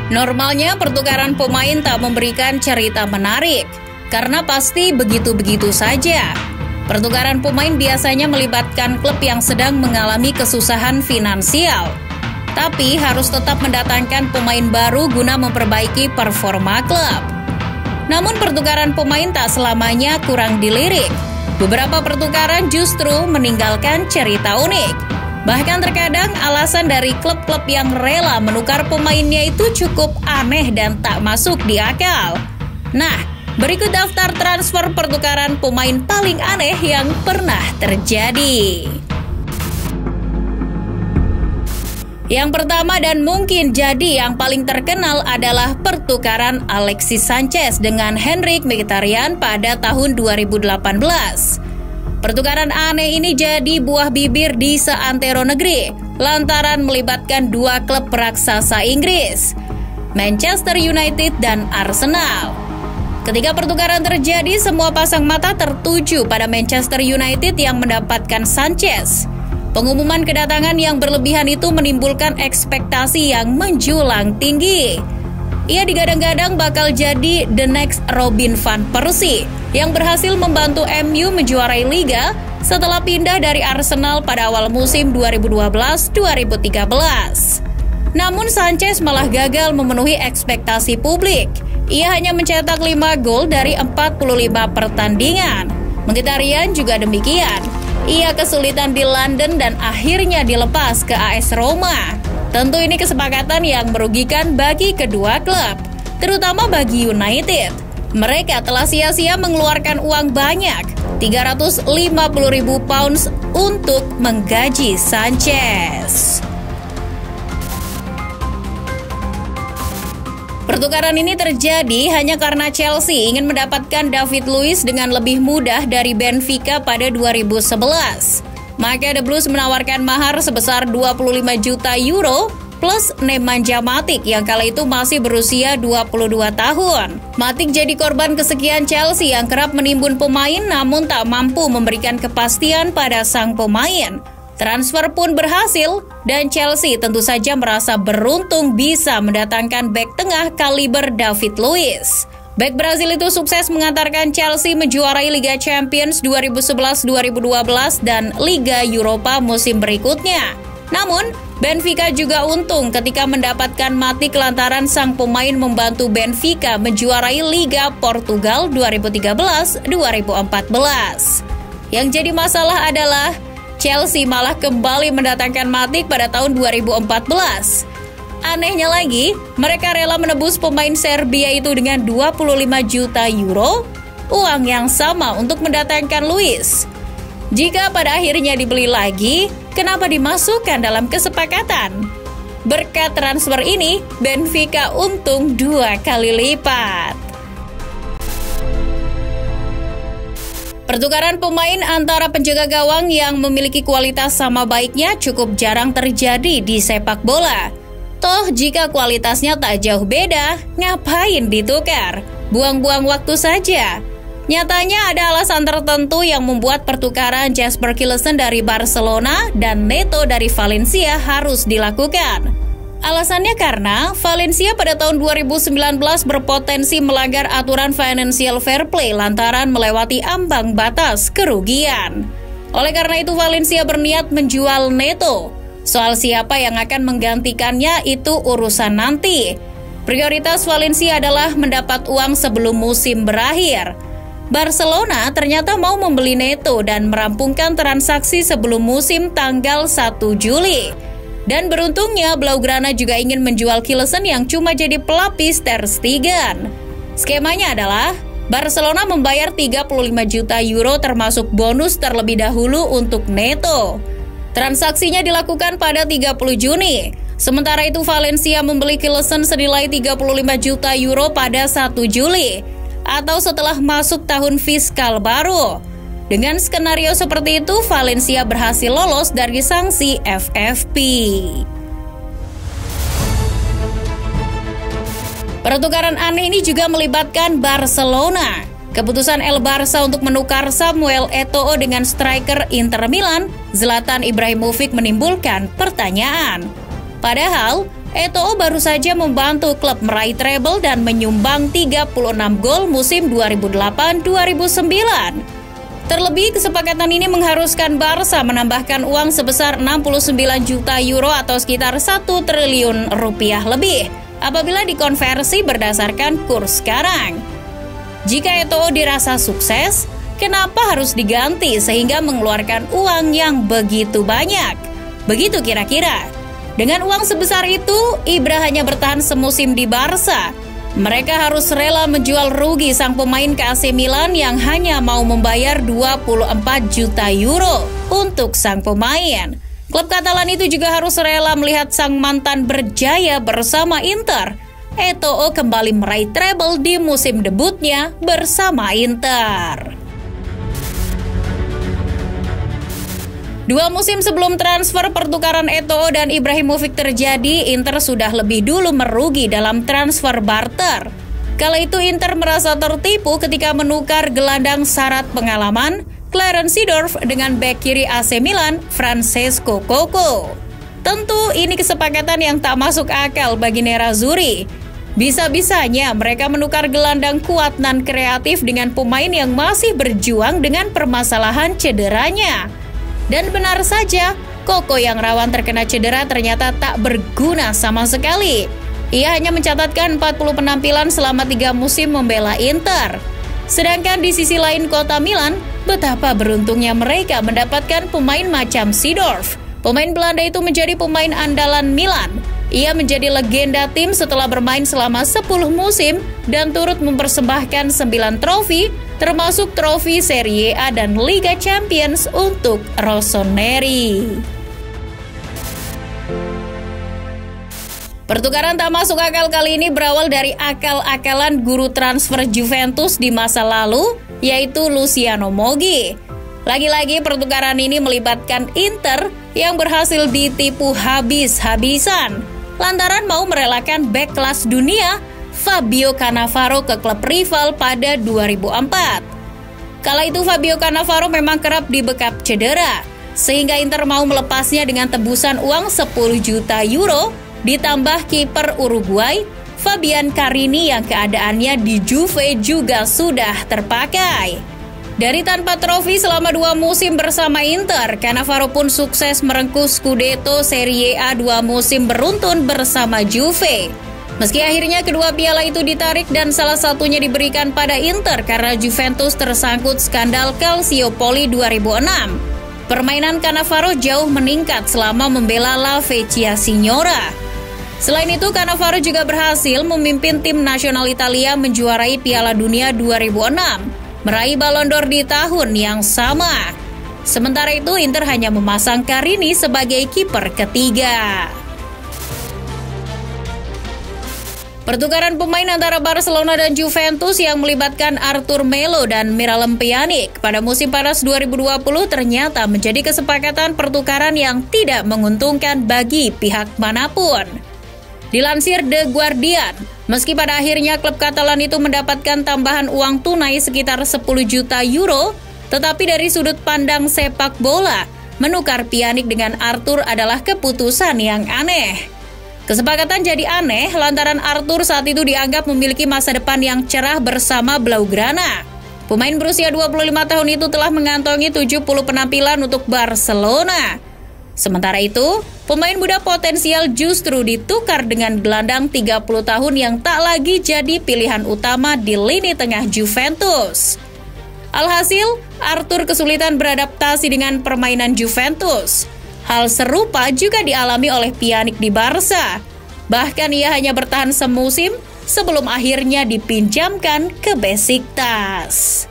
Normalnya pertukaran pemain tak memberikan cerita menarik, karena pasti begitu-begitu saja. Pertukaran pemain biasanya melibatkan klub yang sedang mengalami kesusahan finansial, tapi harus tetap mendatangkan pemain baru guna memperbaiki performa klub. Namun pertukaran pemain tak selamanya kurang dilirik. Beberapa pertukaran justru meninggalkan cerita unik. Bahkan terkadang alasan dari klub-klub yang rela menukar pemainnya itu cukup aneh dan tak masuk di akal. Nah, berikut daftar transfer pertukaran pemain paling aneh yang pernah terjadi. Yang pertama dan mungkin jadi yang paling terkenal adalah pertukaran Alexis Sanchez dengan Henrikh Mkhitaryan pada tahun 2018. Pertukaran aneh ini jadi buah bibir di seantero negeri lantaran melibatkan dua klub raksasa Inggris, Manchester United dan Arsenal. Ketika pertukaran terjadi, semua pasang mata tertuju pada Manchester United yang mendapatkan Sanchez. Pengumuman kedatangan yang berlebihan itu menimbulkan ekspektasi yang menjulang tinggi. Ia digadang-gadang bakal jadi the next Robin van Persie yang berhasil membantu MU menjuarai Liga setelah pindah dari Arsenal pada awal musim 2012-2013. Namun Sanchez malah gagal memenuhi ekspektasi publik. Ia hanya mencetak 5 gol dari 45 pertandingan. Mkhitaryan juga demikian. Ia kesulitan di London dan akhirnya dilepas ke AS Roma. Tentu ini kesepakatan yang merugikan bagi kedua klub, terutama bagi United. Mereka telah sia-sia mengeluarkan uang banyak, 350.000 pounds untuk menggaji Sanchez. Pertukaran ini terjadi hanya karena Chelsea ingin mendapatkan David Luiz dengan lebih mudah dari Benfica pada 2011. Maka The Blues menawarkan mahar sebesar 25 juta euro plus Nemanja Matic yang kala itu masih berusia 22 tahun. Matic jadi korban kesekian Chelsea yang kerap menimbun pemain namun tak mampu memberikan kepastian pada sang pemain. Transfer pun berhasil dan Chelsea tentu saja merasa beruntung bisa mendatangkan bek tengah kaliber David Luiz. Bek Brazil itu sukses mengantarkan Chelsea menjuarai Liga Champions 2011-2012 dan Liga Eropa musim berikutnya. Namun, Benfica juga untung ketika mendapatkan Matic lantaran sang pemain membantu Benfica menjuarai Liga Portugal 2013-2014. Yang jadi masalah adalah Chelsea malah kembali mendatangkan Matic pada tahun 2014. Anehnya lagi, mereka rela menebus pemain Serbia itu dengan 25 juta euro, uang yang sama untuk mendatangkan Luiz. Jika pada akhirnya dibeli lagi, kenapa dimasukkan dalam kesepakatan? Berkat transfer ini, Benfica untung 2 kali lipat. Pertukaran pemain antara penjaga gawang yang memiliki kualitas sama baiknya cukup jarang terjadi di sepak bola. Toh jika kualitasnya tak jauh beda, ngapain ditukar? Buang-buang waktu saja. Nyatanya ada alasan tertentu yang membuat pertukaran Jesper Cillessen dari Barcelona dan Neto dari Valencia harus dilakukan. Alasannya karena Valencia pada tahun 2019 berpotensi melanggar aturan financial fair play lantaran melewati ambang batas kerugian. Oleh karena itu Valencia berniat menjual Neto. Soal siapa yang akan menggantikannya itu urusan nanti. Prioritas Valencia adalah mendapat uang sebelum musim berakhir. Barcelona ternyata mau membeli Neto dan merampungkan transaksi sebelum musim tanggal 1 Juli. Dan beruntungnya Blaugrana juga ingin menjual Cillessen yang cuma jadi pelapis Ter Stegen. Skemanya adalah Barcelona membayar 35 juta euro termasuk bonus terlebih dahulu untuk Neto. Transaksinya dilakukan pada 30 Juni. Sementara itu Valencia membeli Cillessen senilai 35 juta euro pada 1 Juli atau setelah masuk tahun fiskal baru. Dengan skenario seperti itu, Valencia berhasil lolos dari sanksi FFP. Pertukaran aneh ini juga melibatkan Barcelona. Keputusan El Barça untuk menukar Samuel Eto'o dengan striker Inter Milan, Zlatan Ibrahimovic menimbulkan pertanyaan. Padahal, Eto'o baru saja membantu klub meraih treble dan menyumbang 36 gol musim 2008-2009. Terlebih, kesepakatan ini mengharuskan Barca menambahkan uang sebesar 69 juta euro atau sekitar 1 triliun rupiah lebih apabila dikonversi berdasarkan kurs sekarang. Jika Eto'o dirasa sukses, kenapa harus diganti sehingga mengeluarkan uang yang begitu banyak? Begitu kira-kira. Dengan uang sebesar itu, Ibra hanya bertahan semusim di Barca. Mereka harus rela menjual rugi sang pemain ke AC Milan yang hanya mau membayar 24 juta euro untuk sang pemain. Klub Katalan itu juga harus rela melihat sang mantan berjaya bersama Inter. Eto'o kembali meraih treble di musim debutnya bersama Inter. 2 musim sebelum transfer pertukaran Eto'o dan Ibrahimovic terjadi, Inter sudah lebih dulu merugi dalam transfer barter. Kala itu Inter merasa tertipu ketika menukar gelandang syarat pengalaman Clarence Seedorf dengan bek kiri AC Milan Francesco Coco. Tentu ini kesepakatan yang tak masuk akal bagi Nerazzurri. Bisa-bisanya mereka menukar gelandang kuat dan kreatif dengan pemain yang masih berjuang dengan permasalahan cederanya. Dan benar saja, Coco yang rawan terkena cedera ternyata tak berguna sama sekali. Ia hanya mencatatkan 40 penampilan selama 3 musim membela Inter. Sedangkan di sisi lain kota Milan, betapa beruntungnya mereka mendapatkan pemain macam Seedorf. Pemain Belanda itu menjadi pemain andalan Milan. Ia menjadi legenda tim setelah bermain selama 10 musim dan turut mempersembahkan 9 trofi, termasuk trofi Serie A dan Liga Champions untuk Rossoneri. Pertukaran tak masuk akal kali ini berawal dari akal-akalan guru transfer Juventus di masa lalu, yaitu Luciano Moggi. Lagi-lagi pertukaran ini melibatkan Inter yang berhasil ditipu habis-habisan lantaran mau merelakan bek kelas dunia Fabio Cannavaro ke klub rival pada 2004. Kala itu Fabio Cannavaro memang kerap dibekap cedera, sehingga Inter mau melepasnya dengan tebusan uang 10 juta euro, ditambah kiper Uruguay Fabian Carini yang keadaannya di Juve juga sudah terpakai. Dari tanpa trofi selama 2 musim bersama Inter, Cannavaro pun sukses merengkuh Scudetto Serie A 2 musim beruntun bersama Juve. Meski akhirnya kedua piala itu ditarik dan salah satunya diberikan pada Inter karena Juventus tersangkut skandal Calciopoli 2006. Permainan Cannavaro jauh meningkat selama membela La Vecchia Signora. Selain itu, Cannavaro juga berhasil memimpin tim nasional Italia menjuarai Piala Dunia 2006. Meraih Ballon d'Or di tahun yang sama. Sementara itu, Inter hanya memasang Carini sebagai kiper ketiga. Pertukaran pemain antara Barcelona dan Juventus yang melibatkan Arthur Melo dan Miralem Pjanic pada musim panas 2020 ternyata menjadi kesepakatan pertukaran yang tidak menguntungkan bagi pihak manapun. Dilansir The Guardian, meski pada akhirnya klub Katalan itu mendapatkan tambahan uang tunai sekitar 10 juta euro, tetapi dari sudut pandang sepak bola, menukar Pjanic dengan Arthur adalah keputusan yang aneh. Kesepakatan jadi aneh lantaran Arthur saat itu dianggap memiliki masa depan yang cerah bersama Blaugrana. Pemain berusia 25 tahun itu telah mengantongi 70 penampilan untuk Barcelona. Sementara itu, pemain muda potensial justru ditukar dengan gelandang 30 tahun yang tak lagi jadi pilihan utama di lini tengah Juventus. Alhasil, Arthur kesulitan beradaptasi dengan permainan Juventus. Hal serupa juga dialami oleh Pjanic di Barca. Bahkan ia hanya bertahan semusim sebelum akhirnya dipinjamkan ke Besiktas.